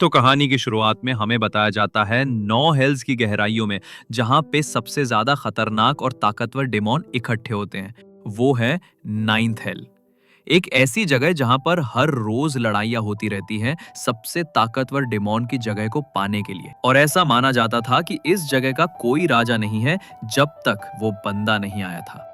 तो कहानी की शुरुआत में हमें बताया जाता है 9 हेल्स की गहराइयों में, जहां पे सबसे ज्यादा खतरनाक और ताकतवर डेमोन इकट्ठे होते हैं। वो है नाइन्थ हेल। एक ऐसी जगह जहां पर हर रोज लड़ाइयां होती रहती हैं सबसे ताकतवर डेमोन की जगह को पाने के लिए। और ऐसा माना जाता था कि इस जगह का कोई राजा नहीं है जब तक वो बंदा नहीं आया था,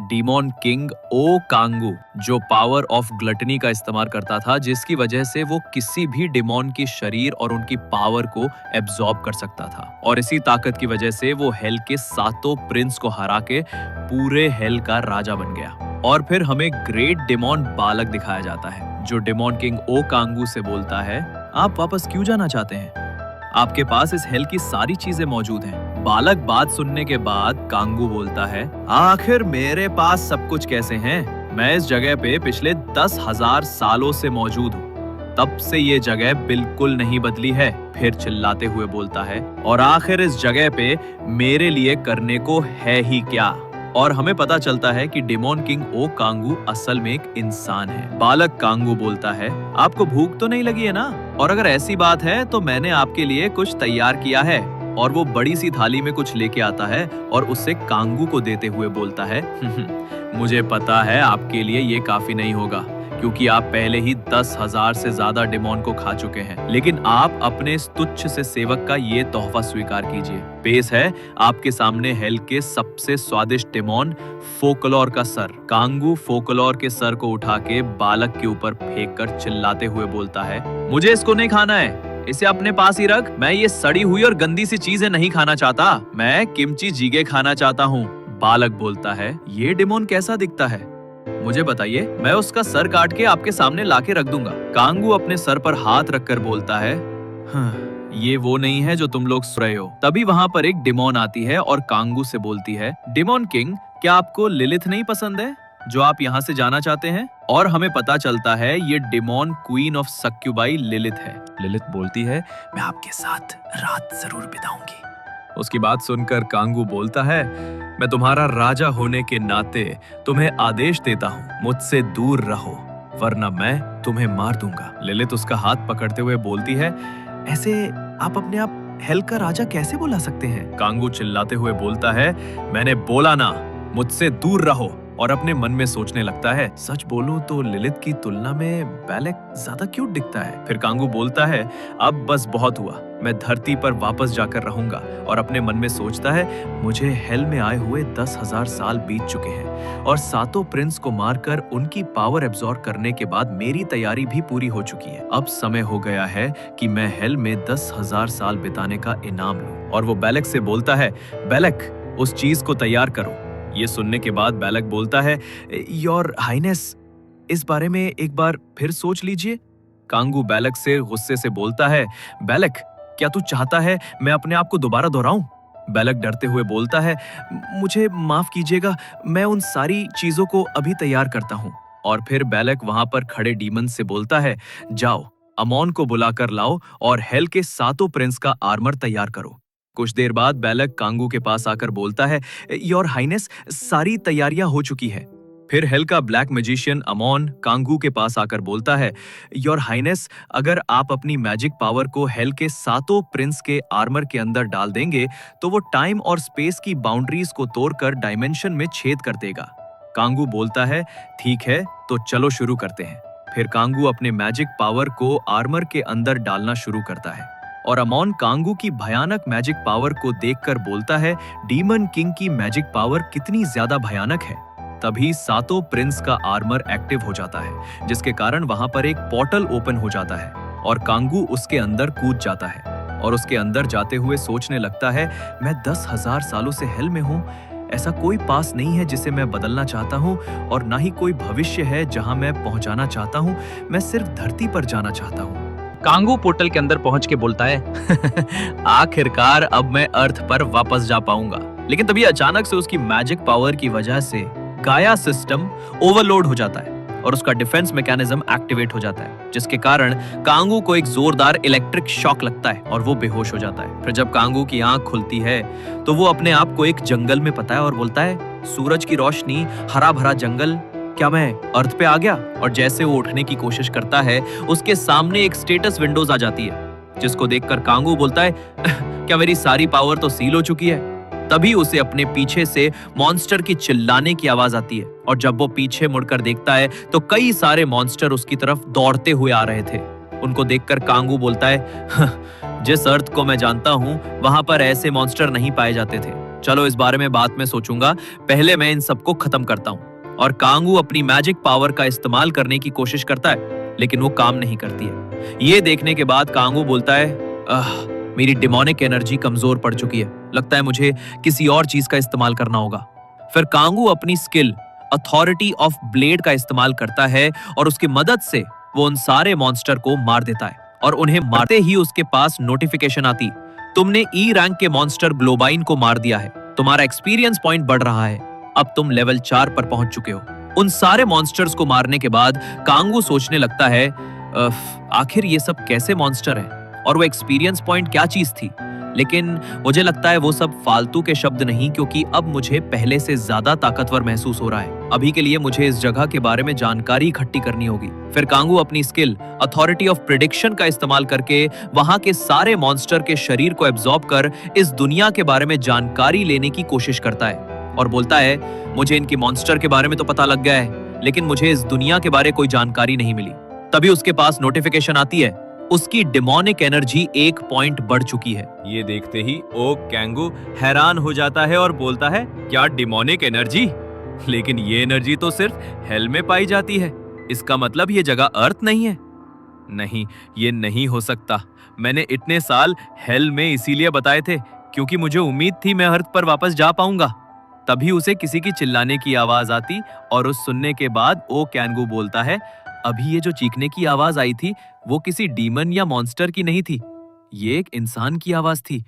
डीमोन किंग ओ कांगू, जो पावर ऑफ ग्लटनी का इस्तेमाल करता था, जिसकी वजह से वो किसी भी डेमोन की शरीर और उनकी पावर को एब्जॉर्ब कर सकता था। और इसी ताकत की वजह से वो हेल के सातों प्रिंस को हरा के पूरे हेल का राजा बन गया। और फिर हमें ग्रेट डेमोन बालक दिखाया जाता है, जो डेमोन किंग ओ कांगू से बोलता है, आप वापस क्यों जाना चाहते हैं? आपके पास इस हेल की सारी चीजें मौजूद हैं। बालक बात सुनने के बाद कांगू बोलता है, आखिर मेरे पास सब कुछ कैसे हैं? मैं इस जगह पे पिछले 10,000 सालों से मौजूद हूँ, तब से ये जगह बिल्कुल नहीं बदली है। फिर चिल्लाते हुए बोलता है, और आखिर इस जगह पे मेरे लिए करने को है ही क्या? और हमें पता चलता है कि डेमोन किंग ओ कांगू असल में एक इंसान है। बालक कांगू बोलता है, आपको भूख तो नहीं लगी है ना? और अगर ऐसी बात है तो मैंने आपके लिए कुछ तैयार किया है। और वो बड़ी सी थाली में कुछ लेके आता है और उससे कांगू को देते हुए बोलता है, मुझे पता है आपके लिए ये काफी नहीं होगा, क्योंकि आप पहले ही 10,000 से ज्यादा डेमोन को खा चुके हैं, लेकिन आप अपने इस तुच्छ से सेवक का ये तोहफा स्वीकार कीजिए। पेश है आपके सामने हेल के सबसे स्वादिष्ट डेमोन फोकलोर का सर। कांगू फोकलोर के सर को उठा के बालक के ऊपर फेंक कर चिल्लाते हुए बोलता है, मुझे इसको नहीं खाना है, इसे अपने पास ही रख। मैं ये सड़ी हुई और गंदी सी चीजें नहीं खाना चाहता, मैं किमची जीगे खाना चाहता हूँ। बालक बोलता है, ये डेमोन कैसा दिखता है? मुझे बताइए, मैं उसका सर काट के आपके सामने लाके रख दूंगा। कांगू अपने सर पर हाथ रखकर बोलता है, हाँ, ये वो नहीं है जो तुम लोग सुन रहे हो। तभी वहाँ पर एक डेमोन आती है और कांगू से बोलती है, डेमोन किंग, क्या आपको लिलिथ नहीं पसंद है जो आप यहाँ से जाना चाहते हैं? और हमें पता चलता है ये डेमोन क्वीन ऑफ सक्यूबाई लिलिथ है। लिलिथ बोलती है, मैं आपके साथ रात जरूर बिताऊंगी। उसकी बात सुनकर कांगू बोलता है, मैं तुम्हारा राजा होने के नाते तुम्हें आदेश देता हूँ, मुझसे दूर रहो, वरना मैं तुम्हें मार दूंगा। लिलिथ उसका हाथ पकड़ते हुए बोलती है, ऐसे आप अपने आप हेल का राजा कैसे बुला सकते हैं? कांगू चिल्लाते हुए बोलता है, मैंने बोला ना, मुझसे दूर रहो। और अपने मन में सोचने लगता है, सच बोलूं तो लिलिथ की तुलना में बैलेक ज्यादा क्यूट दिखता है। फिर कांगू बोलता है, अब बस बहुत हुआ, मैं धरती पर वापस जाकर रहूंगा। और अपने मन में सोचता है, मुझे हेल में आए हुए 10,000 साल बीत चुके हैं और सातों प्रिंस को मारकर उनकी पावर एब्जॉर्ब करने के बाद मेरी तैयारी भी पूरी हो चुकी है। अब समय हो गया है कि मैं हेल में 10,000 साल बिताने का इनाम लूं। और वो बैलेक से बोलता है, बैलेक, उस चीज को तैयार करो। ये सुनने के बाद बैलेक बोलता है, योर हाइनेस, इस बारे में एक बार फिर सोच लीजिए। कांगू बैलेक से गुस्से से बोलता है, बैलेक, क्या तू चाहता है मैं अपने आप को दोबारा दोहराऊं? बैलेक डरते हुए बोलता है, मुझे माफ कीजिएगा, मैं उन सारी चीजों को अभी तैयार करता हूं। और फिर बैलेक वहां पर खड़े डीमन से बोलता है, जाओ, अमोन को बुलाकर लाओ और हेल के सातों प्रिंस का आर्मर तैयार करो। कुछ देर बाद बैलेक कांगू के पास आकर बोलता है, योर हाइनेस, सारी तैयारियां हो चुकी है। फिर हेल का ब्लैक मैजिशियन अमोन कांगू के पास आकर बोलता है, योर हाइनेस, अगर आप अपनी मैजिक पावर को हेल के सातों प्रिंस के आर्मर के अंदर डाल देंगे तो वो टाइम और स्पेस की बाउंड्रीज को तोड़कर डायमेंशन में छेद कर देगा। कांगू बोलता है, ठीक है, तो चलो शुरू करते हैं। फिर कांगू अपने मैजिक पावर को आर्मर के अंदर डालना शुरू करता है और अमोन कांगू की भयानक मैजिक पावर को देखकर बोलता है, डीमन किंग की मैजिक पावर कितनी ज्यादा भयानक है। तभी सातों प्रिंस का आर्मर एक्टिव हो जाता है, जिसके कारण वहां पर एक पोर्टल ओपन हो जाता है और कांगू उसके अंदर कूद जाता है। और उसके अंदर जाते हुए सोचने लगता है, मैं 10,000 सालों से हेल में हूँ, ऐसा कोई पास नहीं है जिसे मैं बदलना चाहता हूँ और ना ही कोई भविष्य है जहाँ मैं पहुँचाना चाहता हूँ, मैं सिर्फ धरती पर जाना चाहता हूँ। कांगू पोर्टल के अंदर पहुंच के बोलता है, आखिरकार अब मैं अर्थ पर वापस जा पाऊंगा। लेकिन तभी अचानक से उसकी मैजिक पावर की वजह से गाया सिस्टम ओवरलोड हो जाता है और उसका डिफेंस मैकेनिज्म एक्टिवेट हो जाता है, जिसके कारण कांगू को एक जोरदार इलेक्ट्रिक शॉक लगता है और वो बेहोश हो जाता है। फिर जब कांगू की आंख खुलती है तो वो अपने आप को एक जंगल में पाता है और बोलता है, सूरज की रोशनी, हरा भरा जंगल, क्या मैं अर्थ पे आ गया? और जैसे वो उठने की कोशिश करता है, उसके सामने एक स्टेटस विंडोज आ जाती है जिसको देखकर कांगू बोलता है क्या मेरी सारी पावर तो सील हो चुकी है? तभी उसे अपने पीछे से मॉन्स्टर की चिल्लाने की आवाज आती है और जब वो पीछे मुड़कर देखता है तो कई सारे मॉन्स्टर उसकी तरफ दौड़ते हुए आ रहे थे। उनको देखकर कांगू बोलता है जिस अर्थ को मैं जानता हूँ वहां पर ऐसे मॉन्स्टर नहीं पाए जाते थे। चलो इस बारे में बाद में सोचूंगा, पहले मैं इन सबको खत्म करता हूँ। और कांगू अपनी मैजिक पावर का इस्तेमाल करने की कोशिश करता है लेकिन वो काम नहीं करती है। ये देखने के बाद कांगू बोलता है मेरी डिमोनिक एनर्जी कमजोर पड़ चुकी है, लगता है मुझे किसी और चीज का इस्तेमाल करना होगा। फिर कांगू अपनी स्किल अथॉरिटी ऑफ ब्लेड का इस्तेमाल करता है और उसकी मदद से वो उन सारे मॉन्स्टर को मार देता है और उन्हें मारते ही उसके पास नोटिफिकेशन आती, तुमने ई रैंक के मॉन्स्टर ग्लोबाइन को मार दिया है, तुम्हारा एक्सपीरियंस पॉइंट बढ़ रहा है, अब तुम लेवल 4 पर पहुंच चुके हो। उन सारे मॉन्स्टर्स को मारने के बाद कांगू सोचने लगता है आखिर ये सब कैसे मॉन्स्टर हैं और वो एक्सपीरियंस पॉइंट क्या चीज थी। लेकिन मुझे लगता है वो सब फालतू के शब्द नहीं, क्योंकि अब मुझे पहले से ज्यादा ताकतवर महसूस हो रहा है। अभी के लिए मुझे इस जगह के बारे में जानकारी इकट्ठी करनी होगी। फिर कांगू अपनी स्किल अथॉरिटी ऑफ प्रिडिक्शन का इस्तेमाल करके वहां के सारे मॉन्स्टर के शरीर को एब्जॉर्ब कर इस दुनिया के बारे में जानकारी लेने की कोशिश करता है और बोलता है मुझे इनकी मॉन्स्टर के बारे में तो पता लग गया है लेकिन मुझे इस दुनिया के बारे कोई जानकारी नहीं मिली। तभी उसके पास नोटिफिकेशन आती है, उसकी डिमोनिक एनर्जी 1 पॉइंट बढ़ चुकी है। ये देखते ही ओ कैंगू हैरान हो जाता है और बोलता है क्या डिमोनिक एनर्जी? लेकिन ये एनर्जी तो सिर्फ हेल में पाई जाती है, इसका मतलब ये जगह अर्थ नहीं है। नहीं, ये नहीं हो सकता। मैंने इतने साल हेल में इसीलिए बताए थे क्योंकि मुझे उम्मीद थी मैं अर्थ पर वापस जा पाऊंगा। तभी उसे किसी की चिल्लाने की आवाज आती और उस सुनने के बाद ओ कैंगू बोलता है अभी ये जो चीखने की आवाज आई थी वो किसी डीमन या मॉन्स्टर की नहीं थी, ये एक इंसान की आवाज थी।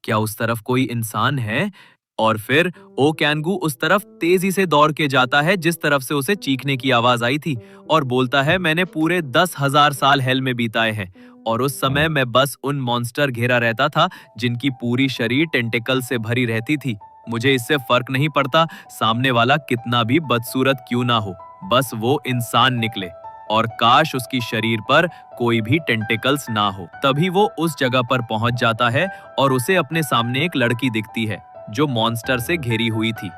क्या उस तरफ कोई इंसान है? और फिर ओ कैंगू उस तरफ तेजी से दौड़ के जाता है जिस तरफ से उसे चीखने की आवाज आई थी और बोलता है मैंने पूरे 10,000 साल हेल में बिताए हैं और उस समय मैं बस उन मॉन्स्टर घेरा रहता था जिनकी पूरी शरीर टेंटिकल से भरी रहती थी। मुझे इससे फर्क नहीं पड़ता सामने वाला कितना भी बदसूरत क्यों ना हो, बस वो इंसान निकले और काश उसकी शरीर पर कोई भी टेंटिकल्स ना हो। तभी वो उस जगह पर पहुंच जाता है और उसे अपने सामने एक लड़की दिखती है जो मॉन्स्टर से घेरी हुई थी।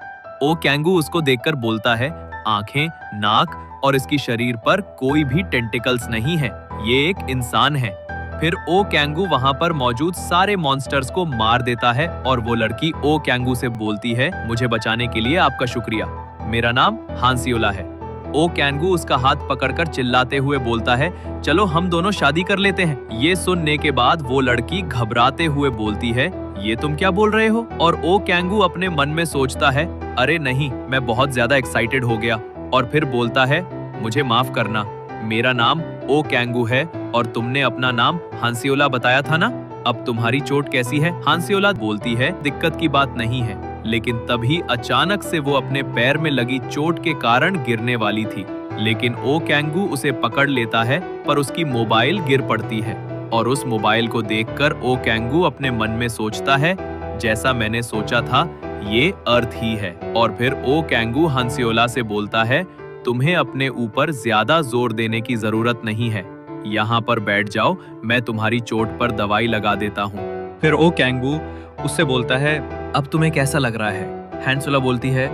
ओ कैंगू उसको देखकर बोलता है आंखें, नाक और इसकी शरीर पर कोई भी टेंटिकल्स नहीं है, ये एक इंसान है। फिर ओ कैंगू वहां पर मौजूद सारे मॉन्स्टर्स को मार देता है और वो लड़की ओ कैंगू से बोलती है मुझे बचाने के लिए आपका शुक्रिया, मेरा नाम हांसियोला है। ओ कैंगू उसका हाथ पकड़कर चिल्लाते हुए बोलता है चलो हम दोनों शादी कर लेते हैं। ये सुनने के बाद वो लड़की घबराते हुए बोलती है ये तुम क्या बोल रहे हो? और ओ कैंगू अपने मन में सोचता है अरे नहीं, मैं बहुत ज्यादा एक्साइटेड हो गया और फिर बोलता है मुझे माफ करना, मेरा नाम ओ कैंगू है और तुमने अपना नाम हांसियोला बताया था ना, अब तुम्हारी चोट कैसी है? हांसियोला बोलती है दिक्कत की बात नहीं है, लेकिन तभी अचानक से वो अपने पैर में लगी चोट के कारण गिरने वाली थी, लेकिन ओ कैंगू उसे पकड़ लेता है पर उसकी मोबाइल गिर पड़ती है और उस मोबाइल को देखकर ओ कैंगू अपने मन में सोचता है जैसा मैंने सोचा था ये अर्थ ही है। और फिर ओ कैंगू हांसियोला से बोलता है तुम्हें अपने ऊपर ज्यादा जोर देने की जरूरत नहीं है, यहाँ पर बैठ जाओ, मैं तुम्हारी चोट पर दवाई लगा देता हूँ। फिर ओ कैंगू उससे बोलता है अब तुम्हें कैसा लग रहा है? हांसियोला बोलती है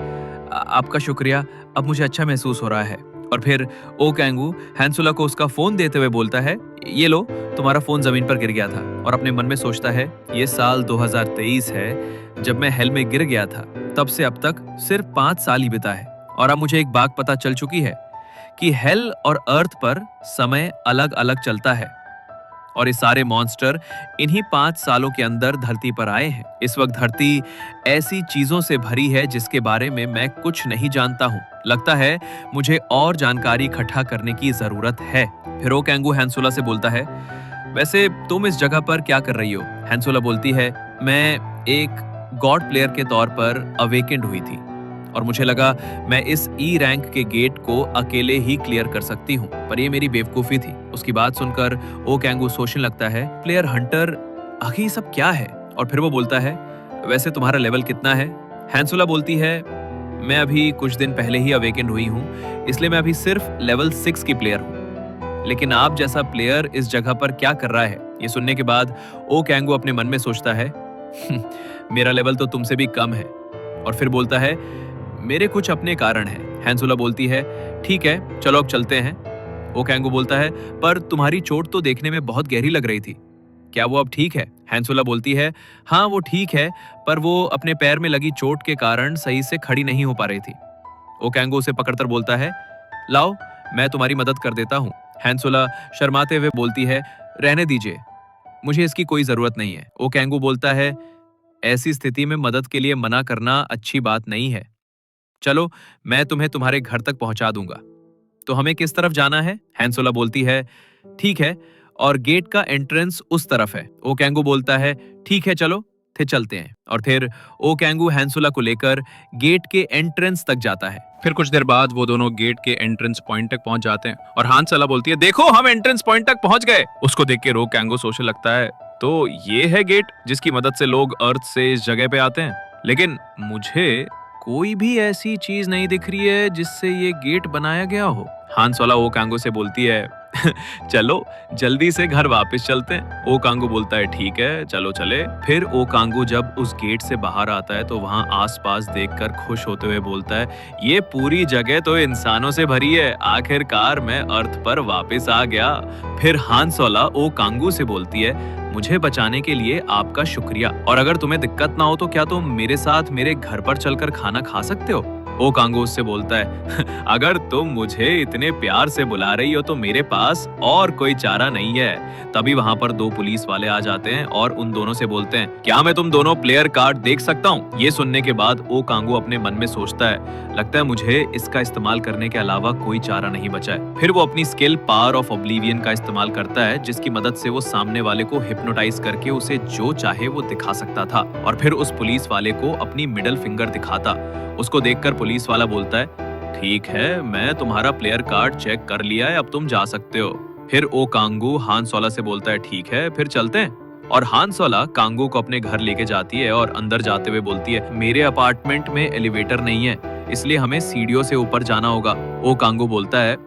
आपका शुक्रिया, अब मुझे अच्छा महसूस हो रहा है। और फिर ओ कैंगू हांसियोला को उसका फोन देते हुए बोलता है ये लो, तुम्हारा फोन जमीन पर गिर गया था। और अपने मन में सोचता है ये साल 2023 है, जब मैं हेल में गिर गया था तब से अब तक सिर्फ 5 साल ही बिता है और अब मुझे एक बात पता चल चुकी है कि हेल और अर्थ पर समय अलग अलग चलता है और ये सारे मॉन्स्टर इन्हीं 5 सालों के अंदर धरती पर आए हैं। इस वक्त धरती ऐसी चीजों से भरी है जिसके बारे में मैं कुछ नहीं जानता हूँ, लगता है मुझे और जानकारी इकट्ठा करने की जरूरत है। फिर ओ कैंगू हांसियोला से बोलता है वैसे तुम इस जगह पर क्या कर रही हो? हांसियोला बोलती है मैं एक गॉड प्लेयर के तौर पर अवेकेंड हुई थी और मुझे लगा मैं इस ई रैंक के गेट को अकेले ही क्लियर कर सकती हूँ, पर ये मेरी बेवकूफी थी। उसकी बात सुनकर ओ कैंगू सोचने लगता है प्लेयर हंटर आखिर ये सब क्या है? और फिर वो बोलता है वैसे तुम्हारा लेवल कितना है? हांसियोला बोलती है मैं अभी कुछ दिन पहले ही अवेकेंड हुई हूँ, इसलिए मैं अभी सिर्फ लेवल 6 की प्लेयर हूँ, लेकिन आप जैसा प्लेयर इस जगह पर क्या कर रहा है ये सुनने के बाद ओ कैंगू अपने मन में सोचता है मेरा लेवल तो तुमसे भी कम है, और फिर बोलता है मेरे कुछ अपने कारण हैं। हैंसोला बोलती है ठीक है चलो अब चलते हैं। ओ कैंगू बोलता है पर तुम्हारी चोट तो देखने में बहुत गहरी लग रही थी, क्या वो अब ठीक है? हैंसोला बोलती है हाँ वो ठीक है, पर वो अपने पैर में लगी चोट के कारण सही से खड़ी नहीं हो पा रही थी। ओ कैंगू उसे पकड़कर बोलता है लाओ मैं तुम्हारी मदद कर देता हूँ। हैंसोला शर्माते हुए बोलती है रहने दीजिए, मुझे इसकी कोई जरूरत नहीं है। ओ कैंगू बोलता है ऐसी स्थिति में मदद के लिए मना करना अच्छी बात नहीं है, चलो मैं तुम्हें तुम्हारे घर तक पहुंचा दूंगा। तो हमें किस तरफ जाना है? हैंसोला बोलती है ठीक है, और गेट का एंट्रेंस उस तरफ है। ओ कैंगू बोलता है ठीक है चलो फिर चलते हैं, और फिर ओ कैंगू हैंसोला को लेकर गेट के एंट्रेंस तक जाता है। फिर कुछ देर बाद वो दोनों गेट के एंट्रेंस पॉइंट तक पहुंच जाते हैं और हांसोला बोलती है देखो हम एंट्रेंस पॉइंट तक पहुंच गए। उसको देख के रो कैंगू सोचने लगता है तो ये है गेट जिसकी मदद से लोग अर्थ से इस जगह पे आते हैं, लेकिन मुझे कोई भी ऐसी चीज नहीं दिख रही है जिससे ये गेट बनाया गया हो। हांसोला ओ कैंगू से बोलती है चलो जल्दी से घर वापस चलते हैं। ओ कांगू बोलता है ठीक है चलो चले। फिर ओ कांगू जब उस गेट से बाहर आता है तो वहां आसपास देखकर खुश होते हुए बोलता है ये पूरी जगह तो इंसानों से भरी है, आखिरकार मैं अर्थ पर वापस आ गया। फिर हांसोला ओ कांगू से बोलती है मुझे बचाने के लिए आपका शुक्रिया, और अगर तुम्हें दिक्कत ना हो तो क्या तुम मेरे साथ मेरे घर पर चलकर खाना खा सकते हो? ओ कांगू उससे बोलता है अगर तुम मुझे इतने प्यार से बुला रही हो तो मेरे पास और कोई चारा नहीं है। तभी वहां पर दो पुलिस वाले आ जाते हैं और उन दोनों से बोलते हैं क्या मैं तुम दोनों प्लेयर कार्ड देख सकता हूँ? ये सुनने के बाद ओ कांगू अपने मन में सोचता है लगता है मुझे इसका इस्तेमाल करने के अलावा कोई चारा नहीं बचा है। फिर वो अपनी स्किल पावर ऑफ ऑब्लिवियन का इस्तेमाल करता है जिसकी मदद से वो सामने वाले को हिप्नोटाइज करके उसे जो चाहे वो दिखा सकता था, और फिर उस पुलिस वाले को अपनी मिडिल फिंगर दिखाता। उसको देखकर पुलिस वाला बोलता है ठीक है मैं तुम्हारा प्लेयर कार्ड चेक कर लिया है, अब तुम जा सकते हो। फिर ओ कांगू हांसोला से बोलता है ठीक है फिर चलते हैं, और हांसोला कांगू को अपने घर लेके जाती है और अंदर जाते हुए बोलती है मेरे अपार्टमेंट में एलिवेटर नहीं है इसलिए हमें सीढ़ियों से ऊपर जाना होगा। ओ कांगू बोलता है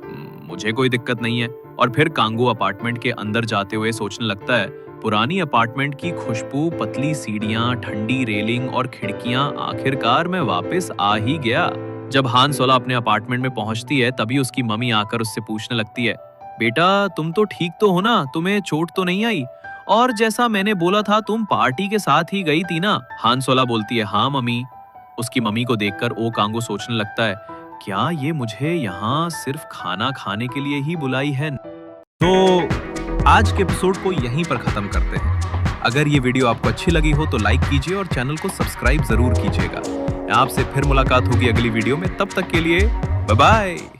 मुझे कोई दिक्कत नहीं है, और फिर कांगू अपार्टमेंट के अंदर जाते हुए सोचने लगता है पुरानी अपार्टमेंट की खुशबू, पतली सीढ़ियां, ठंडी रेलिंग और खिड़कियां, आखिरकार मैं वापस आ ही गया। जब हांसोला अपने अपार्टमेंट में पहुंचती है तभी उसकी मम्मी आकर उससे पूछने लगती है बेटा तुम तो ठीक तो हो ना, तुम्हें चोट तो नहीं आई? और जैसा मैंने बोला था तुम पार्टी के साथ ही गई थी ना? हांसोला बोलती है हाँ मम्मी। उसकी मम्मी को देखकर ओ कांगू सोचने लगता है क्या ये मुझे यहाँ सिर्फ खाना खाने के लिए ही बुलाई है? तो आज के एपिसोड को यहीं पर खत्म करते हैं। अगर ये वीडियो आपको अच्छी लगी हो तो लाइक कीजिए और चैनल को सब्सक्राइब जरूर कीजिएगा। आपसे फिर मुलाकात होगी अगली वीडियो में, तब तक के लिए बाय बाय।